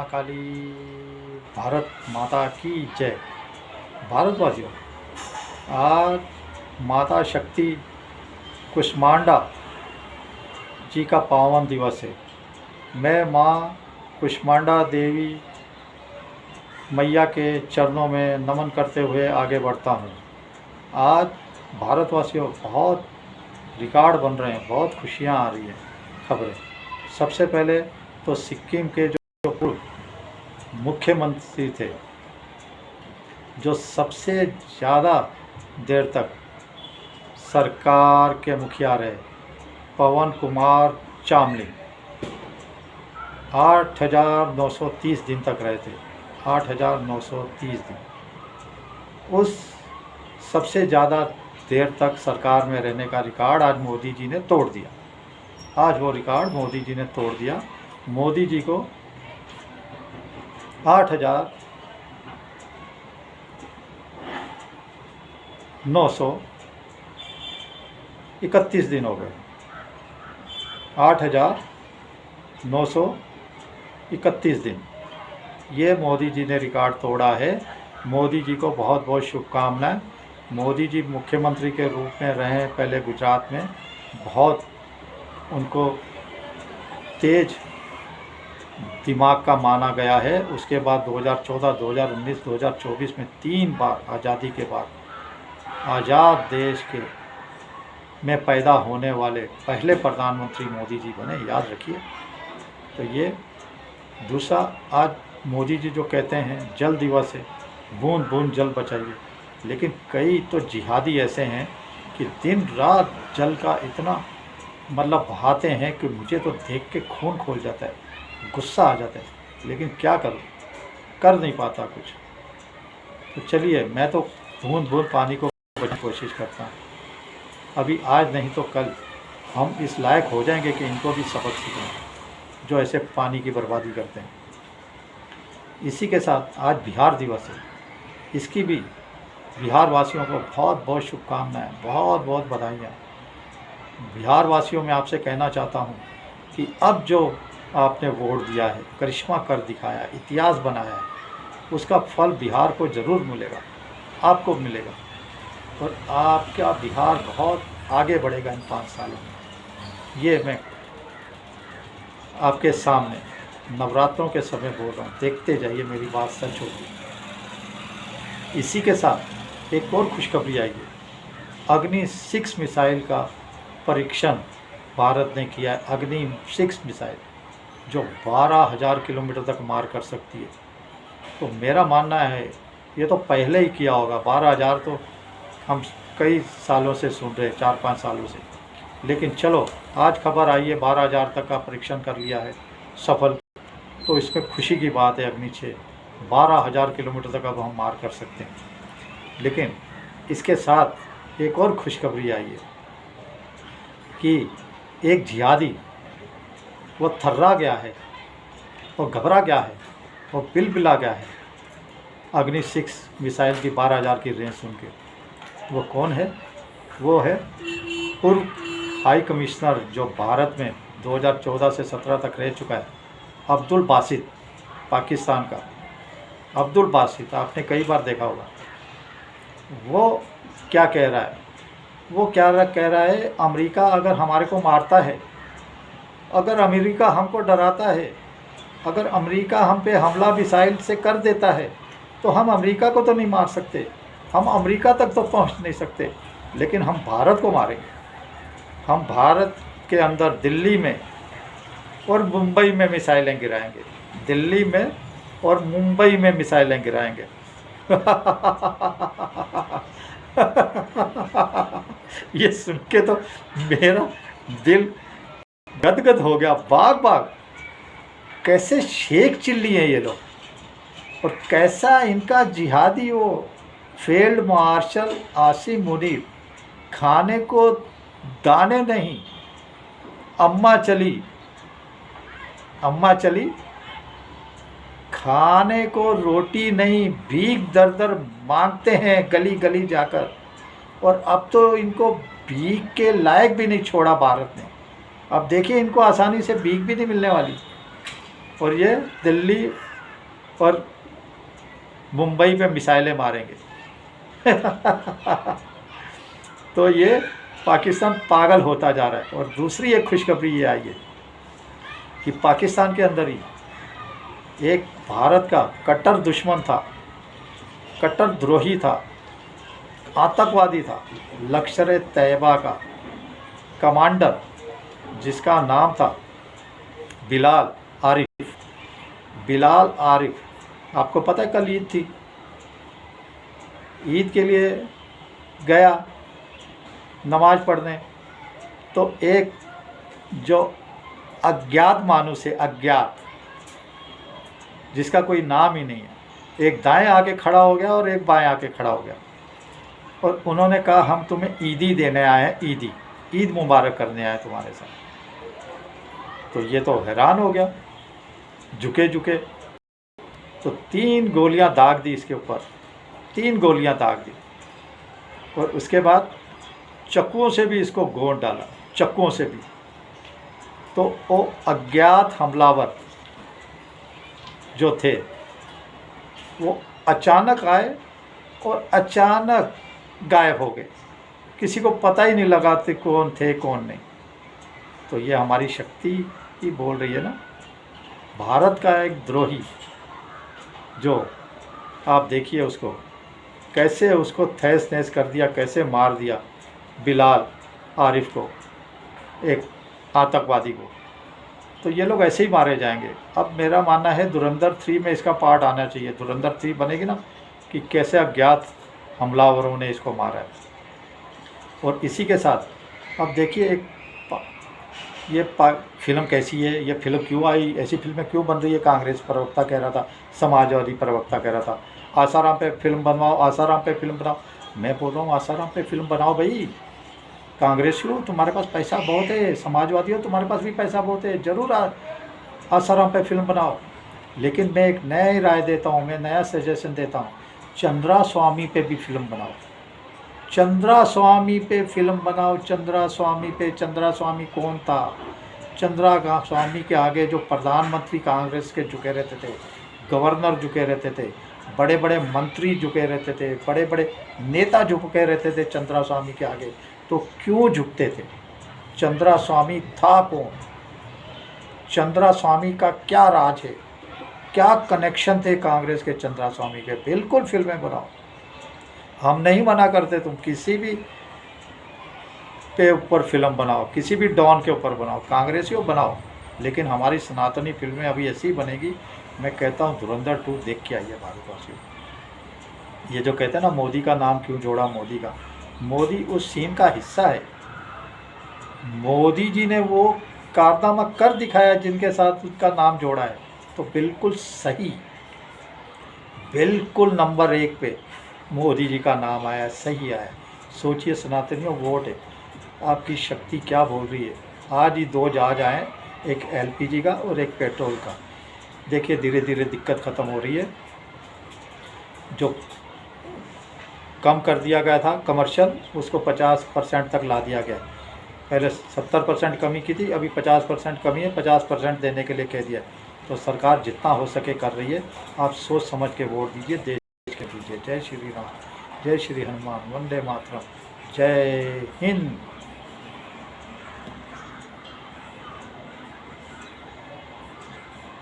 माँ काली। भारत माता की जय। भारतवासियों, आज माता शक्ति कुष्मांडा जी का पावन दिवस है। मैं माँ कुष्मांडा देवी मैया के चरणों में नमन करते हुए आगे बढ़ता हूँ। आज भारतवासियों बहुत रिकॉर्ड बन रहे हैं, बहुत खुशियाँ आ रही हैं खबरें। सबसे पहले तो सिक्किम के जो पूर्व मुख्यमंत्री थे, जो सबसे ज़्यादा देर तक सरकार के मुखिया रहे, पवन कुमार चामलिंग 8,930 दिन तक रहे थे। 8,930 दिन। उस सबसे ज़्यादा देर तक सरकार में रहने का रिकॉर्ड आज मोदी जी ने तोड़ दिया। आज वो रिकॉर्ड मोदी जी ने तोड़ दिया। मोदी जी को 8,931 दिन हो गए। 8,931 दिन ये मोदी जी ने रिकॉर्ड तोड़ा है। मोदी जी को बहुत बहुत शुभकामनाएं। मोदी जी मुख्यमंत्री के रूप में रहे पहले गुजरात में, बहुत उनको तेज दिमाग का माना गया है। उसके बाद 2014, 2019, 2024 में 3 बार आज़ादी के बाद आज़ाद देश के में पैदा होने वाले पहले प्रधानमंत्री मोदी जी बने, याद रखिए। तो ये दूसरा, आज मोदी जी जो कहते हैं जल दिवस है, बूंद बूंद जल बचाइए, लेकिन कई तो जिहादी ऐसे हैं कि दिन रात जल का इतना बहाते हैं कि मुझे तो देख के खून खोल जाता है, गुस्सा आ जाता है, लेकिन क्या करूं, कर नहीं पाता कुछ। तो चलिए, मैं तो बूंद बूंद पानी को बचाने की कोशिश करता हूं। अभी आज नहीं तो कल हम इस लायक हो जाएंगे कि इनको भी सबक सीखें जो ऐसे पानी की बर्बादी करते हैं। इसी के साथ आज बिहार दिवस है, इसकी भी बिहार वासियों को बहुत बहुत शुभकामनाएं, बहुत बहुत बधाइयाँ। बिहार वासियों में आपसे कहना चाहता हूँ कि अब जो आपने वोट दिया है, करिश्मा कर दिखाया, इतिहास बनाया है, उसका फल बिहार को ज़रूर मिलेगा, आपको मिलेगा, और आपका बिहार बहुत आगे बढ़ेगा इन 5 सालों में। ये मैं आपके सामने नवरात्रों के समय बोल रहा हूँ, देखते जाइए, मेरी बात सच होगी। इसी के साथ एक और खुशखबरी आई है। अग्नि 6 मिसाइल का परीक्षण भारत ने किया है। अग्नि 6 मिसाइल जो 12,000 किलोमीटर तक मार कर सकती है। तो मेरा मानना है ये तो पहले ही किया होगा। 12,000 तो हम कई सालों से सुन रहे, 4-5 सालों से, लेकिन चलो आज खबर आई है 12,000 तक का परीक्षण कर लिया है सफल। तो इसमें खुशी की बात है। अग्नि 6 12,000 किलोमीटर तक अब हम मार कर सकते हैं। लेकिन इसके साथ एक और खुशखबरी आई है कि एक जिहादी वो थर्रा गया है, वो घबरा गया है, वो बिलबिला गया है अग्नि 6 मिसाइल की 12,000 की रेंज सुन के। वो कौन है? वो है पूर्व हाई कमिश्नर जो भारत में 2014 से 17 तक रह चुका है, अब्दुल बासित, पाकिस्तान का अब्दुल बासित। आपने कई बार देखा होगा। वो क्या कह रहा है? वो क्या कह रहा है, अमेरिका अगर हमारे को मारता है, अगर अमेरिका हमको डराता है, अगर अमेरिका हम पे हमला मिसाइल से कर देता है, तो हम अमेरिका को तो नहीं मार सकते, हम अमेरिका तक तो पहुंच नहीं सकते, लेकिन हम भारत को मारेंगे। हम भारत के अंदर दिल्ली में और मुंबई में मिसाइलें गिराएंगे, दिल्ली में और मुंबई में मिसाइलें गिराएंगे। ये सुन के तो मेरा दिल गदगद हो गया। बाग बाग कैसे शेख चिल्ली हैं ये लोग, और कैसा इनका जिहादी वो फील्ड मार्शल आसिम मुनीर, खाने को दाने नहीं, अम्मा चली खाने को रोटी नहीं, भीख दर दर मांगते हैं गली गली जाकर। और अब तो इनको भीख के लायक भी नहीं छोड़ा भारत ने। अब देखिए, इनको आसानी से भीख भी नहीं मिलने वाली। और ये दिल्ली और मुंबई पे मिसाइलें मारेंगे। तो ये पाकिस्तान पागल होता जा रहा है। और दूसरी एक खुशखबरी ये आई है कि पाकिस्तान के अंदर ही एक भारत का कट्टर दुश्मन था, कट्टर द्रोही था, आतंकवादी था, लश्कर-ए-तैयबा का कमांडर जिसका नाम था बिलाल आरिफ। बिलाल आरिफ, आपको पता है कल ईद थी, ईद के लिए गया नमाज पढ़ने, तो एक जो अज्ञात मानुस है, अज्ञात, जिसका कोई नाम ही नहीं है, एक दाएं आके खड़ा हो गया और एक बाएं आके खड़ा हो गया, और उन्होंने कहा हम तुम्हें ईदी देने आए हैं, ईदी, ईद मुबारक करने आए तुम्हारे साथ। तो ये तो हैरान हो गया, झुके झुके, तो 3 गोलियां दाग दी इसके ऊपर, 3 गोलियां दाग दी, और उसके बाद चक्कुओं से भी इसको गोंद डाला, चक्कुओं से भी। तो वो अज्ञात हमलावर जो थे वो अचानक आए और अचानक गायब हो गए, किसी को पता ही नहीं लगा थे कौन थे कौन नहीं। तो ये हमारी शक्ति ही बोल रही है ना। भारत का एक द्रोही, जो आप देखिए उसको कैसे उसको तहस नहस कर दिया, कैसे मार दिया बिलाल आरिफ को, एक आतंकवादी को। तो ये लोग ऐसे ही मारे जाएंगे। अब मेरा मानना है धुरंधर 3 में इसका पार्ट आना चाहिए। धुरंधर 3 बनेगी ना, कि कैसे अज्ञात हमलावरों ने इसको मारा है। और इसी के साथ अब देखिए ये फिल्म कैसी है, ये फिल्म क्यों आई, ऐसी फिल्में क्यों बन रही है। कांग्रेस प्रवक्ता कह रहा था, समाजवादी प्रवक्ता कह रहा था आसाराम पे फिल्म बनवाओ, आसाराम पे फिल्म बनाओ। मैं बोल रहा हूँ आसाराम पे फिल्म बनाओ भाई, कांग्रेसियों तुम्हारे पास पैसा बहुत है, समाजवादियों तुम्हारे पास भी पैसा बहुत है, ज़रूर आसाराम पे फिल्म बनाओ। लेकिन मैं एक नई राय देता हूँ, मैं नया सजेशन देता हूँ, चंद्रा स्वामी पे भी फिल्म बनाओ, चंद्रा स्वामी पे फिल्म बनाओ, चंद्रा स्वामी पे। चंद्रा स्वामी कौन था? चंद्रा स्वामी के आगे जो प्रधानमंत्री कांग्रेस के झुके रहते थे, गवर्नर झुके रहते थे, बड़े बड़े मंत्री झुके रहते थे, बड़े बड़े नेता झुके रहते थे चंद्रा स्वामी के आगे। तो क्यों झुकते थे? चंद्रा स्वामी था कौन? चंद्रा स्वामी का क्या राज है, क्या कनेक्शन थे कांग्रेस के चंद्रा स्वामी के? बिल्कुल फिल्में बनाओ, हम नहीं मना करते, तुम किसी भी पे ऊपर फिल्म बनाओ, किसी भी डॉन के ऊपर बनाओ, कांग्रेसियों बनाओ, लेकिन हमारी सनातनी फिल्में अभी ऐसी बनेगी। मैं कहता हूँ धुरंधर 2 देख के आइए भारतवासियों। ये जो कहते हैं ना मोदी का नाम क्यों जोड़ा, मोदी का, मोदी उस सीन का हिस्सा है। मोदी जी ने वो कारनामा कर दिखाया जिनके साथ उसका नाम जोड़ा है। तो बिल्कुल सही, बिल्कुल नंबर 1 पे मोदी जी का नाम आया, सही आया। सोचिए सनातनियों, वोट है, आपकी शक्ति क्या बोल रही है। आज ही 2 जहाज आए, एक LPG का और एक पेट्रोल का। देखिए धीरे धीरे दिक्कत ख़त्म हो रही है। जो कम कर दिया गया था कमर्शियल, उसको 50% तक ला दिया गया। पहले 70% कमी की थी, अभी 50% कमी है, 50% देने के लिए कह दिया। तो सरकार जितना हो सके कर रही है। आप सोच समझ के वोट दीजिए, देश के दीजिए। जय श्री राम, जय श्री हनुमान, वंदे मातरम, जय हिंद।